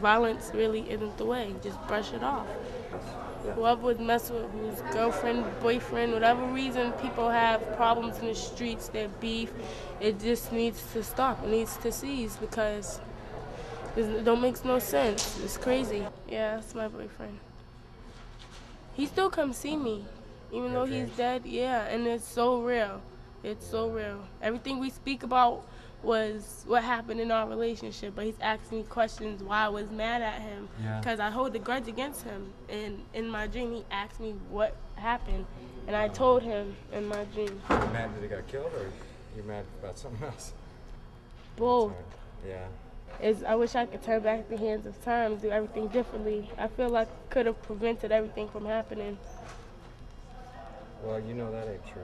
violence really isn't the way. Just brush it off. Whoever was messing with whose girlfriend, boyfriend, whatever reason people have problems in the streets, their beef, it just needs to stop. It needs to cease because it don't make no sense. It's crazy. Yeah, that's my boyfriend. He still comes see me, even though he's dead. Yeah, and it's so real. It's so real. Everything we speak about was what happened in our relationship, but he's asking me questions why I was mad at him because I hold a grudge against him. And in my dream, he asked me what happened, and I told him in my dream. You mad that he got killed, or you mad about something else? Both. Yeah. I wish I could turn back the hands of time, do everything differently. I feel like I could have prevented everything from happening. Well, you know that ain't true.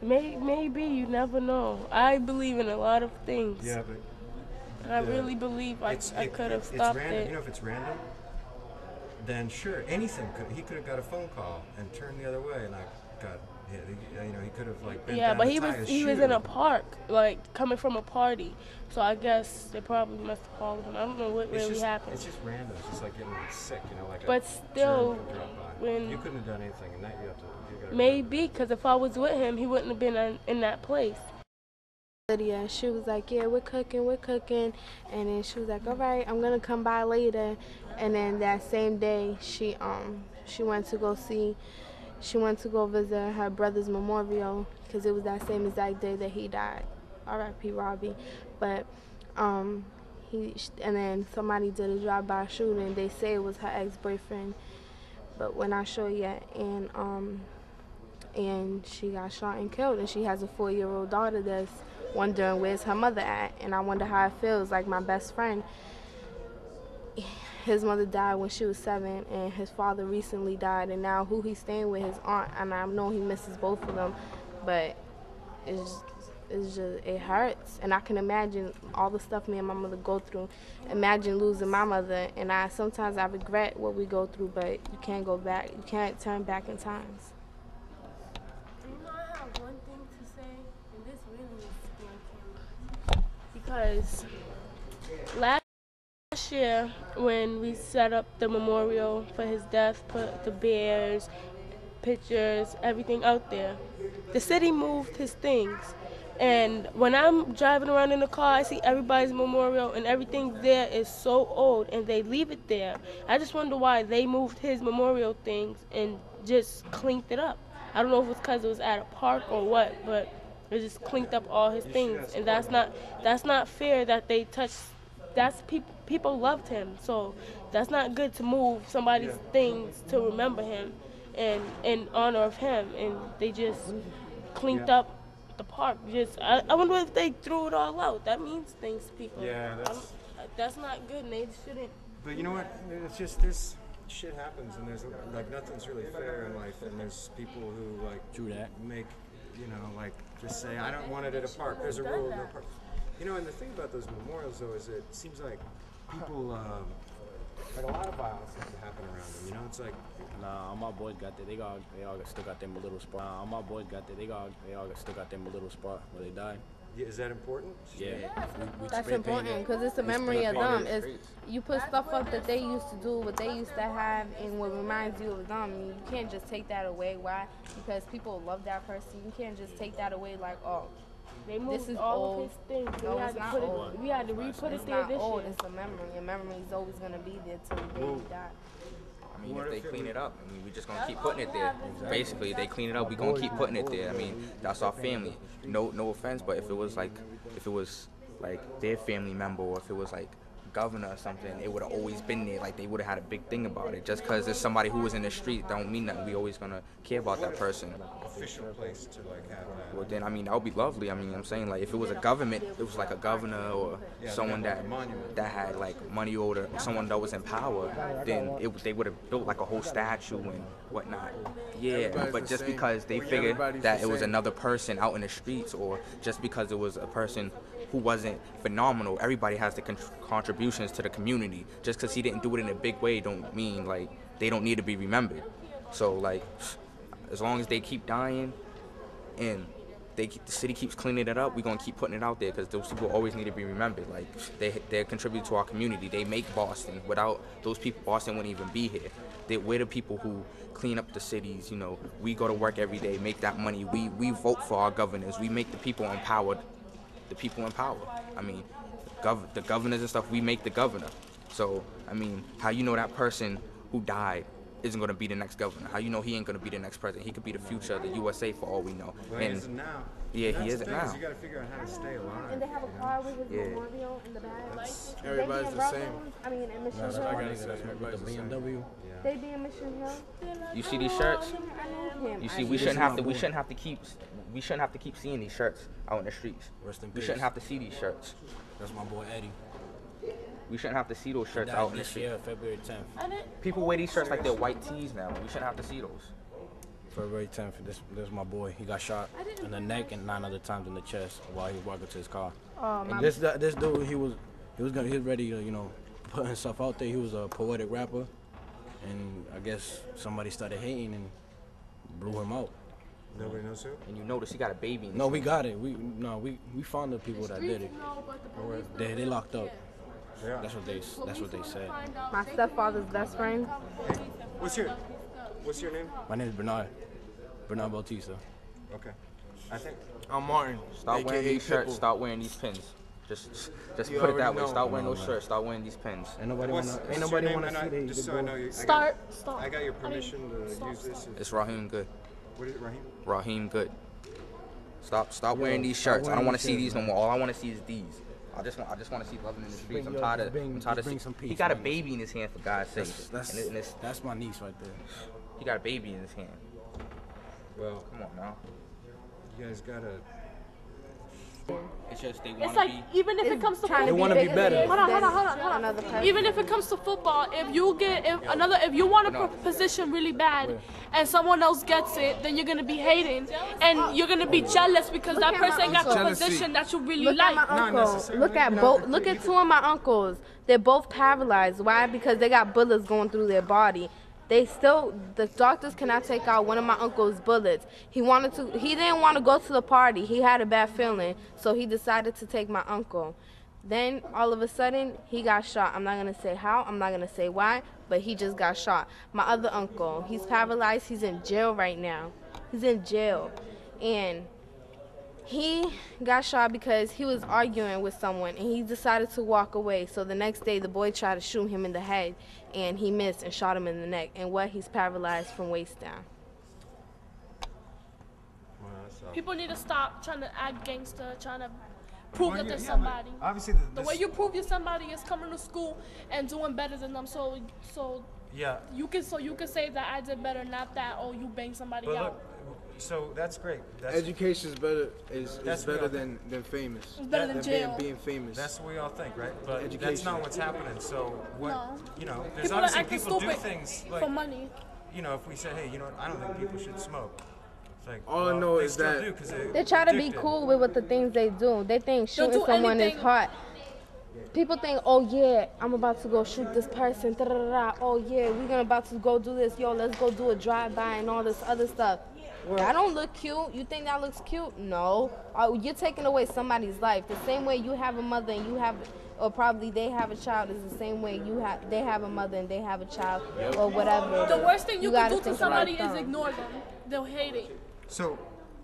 Maybe, you never know. I believe in a lot of things. Yeah, but I really believe I could have stopped it. You know, if it's random, then sure, anything could. He could have got a phone call and turned the other way, and I got hit. You know, he could have like been. Yeah, but he was in a shoe. park, like coming from a party. So I guess they probably must have called him. I don't know what really happened. It's just random. It's just like getting sick, you know, like. But still, germ could drop by. when You couldn't have done anything, and that you have to. You gotta maybe because if I was with him, he wouldn't have been in that place. Lydia, she was like, yeah, we're cooking, and then she was like, all right, I'm gonna come by later. And then that same day, she went to go visit her brother's memorial because it was that same exact day that he died. R.I.P. Robbie. But and then somebody did a drive-by shooting. They say it was her ex-boyfriend, but we're not sure yet. And she got shot and killed, and she has a 4-year-old daughter that's wondering where's her mother at. And I wonder how it feels. Like my best friend, his mother died when she was 7, and his father recently died, and now who he's staying with, his aunt, and I know he misses both of them, but it hurts. And I can imagine all the stuff me and my mother go through. Imagine losing my mother, and sometimes I regret what we go through, but you can't go back. You can't turn back in times. You know, I have one thing to say, and this really needs to be on camera. Because last year, when we set up the memorial for his death, put the bears, pictures, everything out there, the city moved his things. And when I'm driving around in the car, I see everybody's memorial, and everything there is so old, and they leave it there. I just wonder why they moved his memorial things and just cleaned it up. I don't know if it's because it was at a park or what, but it just cleaned up all his things, and that's not fair that they touched. That's people loved him, so that's not good to move somebody's things to remember him and in honor of him, and they just cleaned up the park. I wonder if they threw it all out. That means things to people. Yeah, that's not good, and they shouldn't. But you know what? It's just this shit happens, and there's like nothing's really fair in life, and there's people who like make, you know, like just say I don't want it at a park. There's a rule, no park. You know, and the thing about those memorials though is it seems like people like a lot of violence seems to happen around them. You know, it's like. Nah, all my boys got that. They all still got them a little spot. All my boys got that. They all still got them a little spot where they died. Yeah, is that important? Yeah. That's important because it's a memory of them. You put stuff up that they used to do, what they used to have, and what reminds you of them. You can't just take that away. Why? Because people love that person. You can't just take that away like, oh, they moved this is all old. of his things. No, it's not old. We had to re-put it there It's this not old. year. It's a memory. A memory is always going to be there till the day you die. I mean, if they clean it up, I mean, we just gonna keep putting it there. Basically, they clean it up, we gonna keep putting it there. I mean, that's our family. No offense, but if it was like their family member, or if it was like governor or something, it would have always been there. Like they would have had a big thing about it. Just because there's somebody who was in the street, don't mean that we always gonna care about that person. Official place to like have that. Well, then I mean that would be lovely. I mean, I'm saying like if it was a government, it was like a governor or someone that had like money or someone that was in power, then they would have built like a whole statue and whatnot. Yeah, but just because they figured that it was another person out in the streets, or just because it was a person who wasn't phenomenal, everybody has the contributions to the community. Just because he didn't do it in a big way don't mean like they don't need to be remembered. So like as long as they keep dying and the city keeps cleaning it up, we're gonna keep putting it out there because those people always need to be remembered. Like they contribute to our community. They make Boston. Without those people, Boston wouldn't even be here. We're the people who clean up the cities. You know, we go to work every day, make that money. We vote for our governors. We make the people empowered. The people in power. I mean, the governors and stuff. We make the governor. So I mean, how you know that person who died isn't going to be the next governor? How you know he ain't going to be the next president? He could be the future of the USA for all we know. Well, he isn't now. Yeah, he isn't now. You got to figure out how to stay alive. And they have a car with his memorial in the back. Everybody's the same. I mean, in Mission Hill. Everybody's the BMW. They be in Mission Hill. You see these shirts? I know him. You see, we shouldn't have to keep seeing these shirts out in the streets. Rest in We peace. shouldn't have to see these shirts. That's my boy Eddie. We shouldn't have to see those shirts Died out in the this street. year, February 10th. People wear these shirts like they're white tees now. We shouldn't have to see those. February 10th. This my boy. He got shot in the neck and 9 other times in the chest while he was walking to his car. Oh, And this dude, he was ready to, you know, put himself out there. He was a poetic rapper, and I guess somebody started hating and blew him out. Nobody knows who? And you notice he got a baby in his No, we hand. got it. We found the people that did it. They locked up. Yeah. That's what they said. my stepfather's best friend. What's your name? My name is Bernard Bautista. Okay. I think. I'm Martin. Stop wearing these shirts. Start wearing these pins. Just You put it that already way. know. Start wearing those shirts. Start wearing these pins. Ain't nobody What's wanna your name? see And they just so I know you. Start. I got your permission to use this. It's Raheem Good. What is it, Raheem? Raheem Good. Stop wearing these shirts. I don't want to see these no more. All I want to see is these. I just want to see loving in the streets. I'm tired of bring some He peace, got a man. baby in his hand, for God's sake. That's my niece right there. He got a baby in his hand. Well, Come on now. you guys gotta. It's just they It's want to like be. even if it comes to Trying They football, wanna be bigger better. than Hold on. another person. even if it comes to football, if you want a position really bad, and someone else gets it, then you're gonna be hating, and you're gonna be jealous because that at my person got the Jealousy. position that you really Look at like. my Not uncle. necessarily. Look at You know, both. Look at two of my uncles. They're both paralyzed. Why? Because they got bullets going through their body. The doctors cannot take out one of my uncle's bullets. He didn't want to go to the party. He had a bad feeling, so he decided to take my uncle. Then all of a sudden, he got shot. I'm not gonna say how. I'm not gonna say why, but he just got shot. My other uncle, he's paralyzed. He's in jail right now. He's in jail, and he got shot because he was arguing with someone and he decided to walk away. So the next day, the boy tried to shoot him in the head and he missed and shot him in the neck. And he's paralyzed from waist down. Well, that's People need to stop trying to act gangster, trying to prove that they're but somebody. Obviously, The way you prove you're somebody is coming to school and doing better than them. So Yeah. you can say that I did better, not that you bang somebody But out. look, so that's great. Education is better That's better what- than famous. It's better than jail. being famous. That's what we all think, right? But that's Education. not what's happening. So what? No. You know, there's People are obviously acting people do stupid things like for money. you know, if we say, hey, you know what, I don't think people should smoke. It's like, All I well, know they is still that- do 'cause They try to be addicted. cool with the things they do. They think They'll shooting do someone is anything. hot. People think, oh yeah, I'm about to go shoot this person. Da-da-da-da. Oh yeah, we're about to go do this. Yo, let's go do a drive-by and all this other stuff. That don't look cute. You think that looks cute? No. You're taking away somebody's life. The same way you have a mother and you have, or probably they have a child, is the same way they have a mother and they have a child, or whatever. The worst thing you can gotta do to think somebody about is them. ignore them. They'll hate it. So,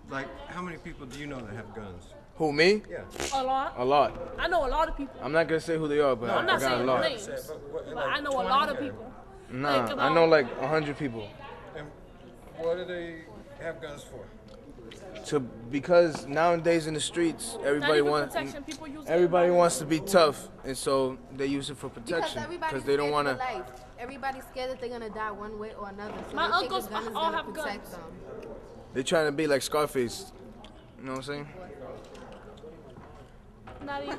like, how many people do you know that have guns? Who, me? Yeah. A lot. A lot. I know a lot of people. I'm not gonna say who they are, but I'm I not got a saying lot. names, But but I know a 20 lot of or- people. Nah, Like I about- know like 100 people. And what do they have guns for? Because nowadays in the streets, Not everybody even wants protection. People use everybody it. wants to be tough, and so they use it for protection because they don't want to. Everybody's scared that they're gonna die one way or another. So My they think a uncles gun is all gonna have protect guns. them. They're trying to be like Scarface. You know what I'm saying? Not even.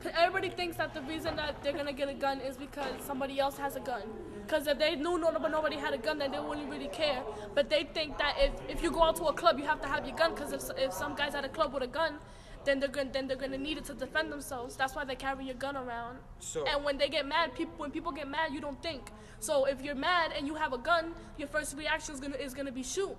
'Cause everybody thinks that the reason that they're gonna get a gun is because somebody else has a gun. Because if they knew nobody had a gun, then they wouldn't really care. But they think that if you go out to a club, you have to have your gun. Because if some guys at a club with a gun, then they're gonna need it to defend themselves. That's why they carry your gun around. So- and when they get mad, when people get mad, you don't think. So if you're mad and you have a gun, your first reaction is gonna be shoot.